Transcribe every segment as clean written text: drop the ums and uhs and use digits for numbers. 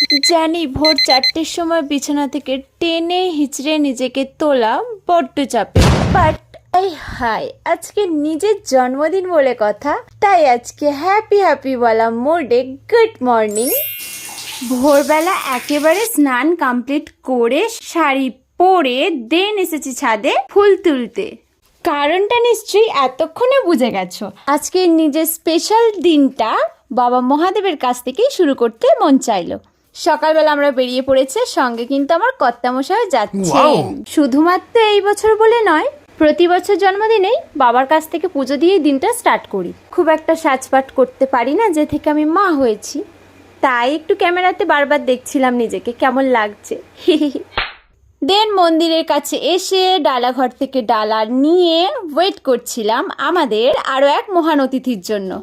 জানি ভোর 4টের সময় বিছানা থেকে টেনে হিচড়ে নিজেকে তোলা বড্ড চাপে, বাট এই হাই আজকে নিজের জন্মদিন বলে কথা, তাই আজকে হ্যাপি হ্যাপি বলা মোডে গুড মর্নিং। ভোরবেলা একেবারে স্নান কমপ্লিট করে শাড়ি পরে দেন এসেছি ছাদে ফুল তুলতে। কারণটা নিশ্চয়ই এতক্ষণে বুঝে গেছো। আজকে নিজের স্পেশাল দিনটা বাবা মহাদেবের কাছ থেকেই শুরু করতে মন চাইলো। সকালবেলা আমরা বেরিয়ে পড়েছে, সঙ্গে কিন্তু আমার কর্তামশাই যাচ্ছে। শুধুমাত্র এই বছর বলে নয়, প্রতি বছর জন্মদিনেই বাবার কাছ থেকে পুজো দিয়ে দিনটা স্টার্ট করি। খুব একটা সাজপাট করতে পারি না, যে থেকে আমি মা হয়েছি, তাই একটু ক্যামেরাতে বারবার দেখছিলাম নিজেকে কেমন লাগছে। দেন মন্দিরের কাছে এসে ডালাঘর থেকে ডালা নিয়ে ওয়েট করছিলাম আমাদের আরো এক মহান অতিথির জন্য।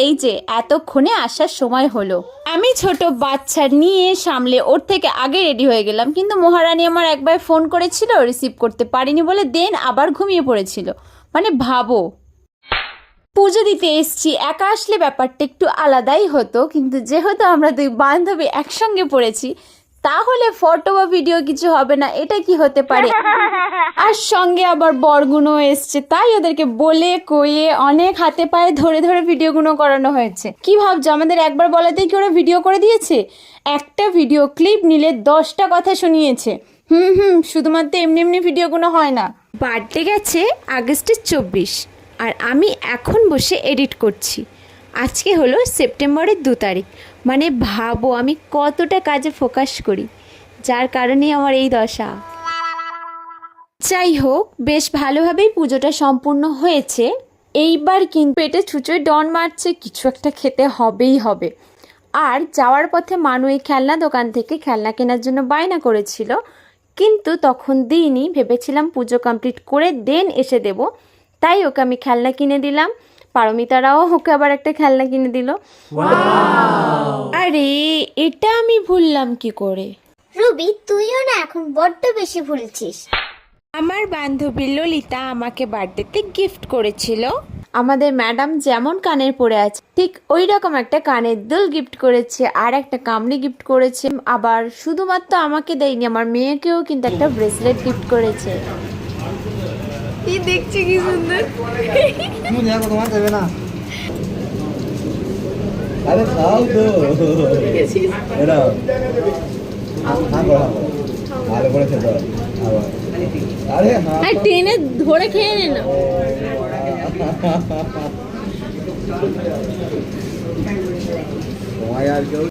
এই যে এতক্ষণে আসার সময় হলো। আমি ছোট বাচ্চা নিয়ে সামলে ওর থেকে আগে রেডি হয়ে গেলাম, কিন্তু মহারানী আমার একবার ফোন করেছিল, রিসিভ করতে পারিনি বলে দেন আবার ঘুমিয়ে পড়েছিল। মানে ভাবো, পুজো দিতে এসছি, একা আসলে ব্যাপারটা একটু আলাদাই হতো, কিন্তু যেহেতু আমরা দুই বান্ধবী একসঙ্গে পড়েছি, তাহলে ফটো বা ভিডিও কিছু হবে না, এটা কি হতে পারে। আর সঙ্গে আবার বরগুনো এসছে, তাই ওদেরকে বলে কয়ে অনেক হাতে পায়ে ধরে ধরে ভিডিওগুলো করানো হয়েছে। কি ভাবছো আমাদের একবার বলাতেই কি ওরা ভিডিও করে দিয়েছে? একটা ভিডিও ক্লিপ নিলে 10টা কথা শুনিয়েছে। শুধুমাত্র এমনি এমনি ভিডিওগুলো হয় না। বার্থডে গেছে আগস্টের 24, আর আমি এখন বসে এডিট করছি। আজকে হলো সেপ্টেম্বরের 2 তারিখ। মানে ভাবো আমি কতটা কাজে ফোকাস করি, যার কারণে আমার এই দশা। যাই হোক, বেশ ভালোভাবেই পুজোটা সম্পূর্ণ হয়েছে। এইবার কিন্তু পেটে ছুঁচোয় ডন মারছে, কিছু একটা খেতে হবেই হবে। আর যাওয়ার পথে মানু এই খেলনা দোকান থেকে খেলনা কেনার জন্য বায়না করেছিল, কিন্তু তখন দিইনি, ভেবেছিলাম পুজো কমপ্লিট করে দেন এসে দেব, তাই ওকে আমি খেলনা কিনে দিলাম। পারমিতারাও ওকে আবার একটা খেলনা কিনে দিল। আরে এটা আমি ভুললাম কি করে? রুবি, তুইও না এখন বড্ড বেশি ভুলছিস। আমার বান্ধবী ললিতা আমাকে বার্থডেতে গিফট করেছিল। আমাদের ম্যাডাম যেমন কানের পরে আছে ঠিক ওই রকম একটা কানের দুল গিফট করেছে, আর একটা কামলি গিফট করেছে। আবার শুধুমাত্র আমাকে দেয়নি, আমার মেয়েকেও কিন্তু একটা ব্রেসলেট গিফট করেছে। কি দেখছি কি সুন্দর। তোমার দেবে না? আরে খাও তো। এটা ভালো করে খেতে হবে। আরে হ্যাঁ, টেনে ধরে খেয়ে নে না। তোমায় আর কেউ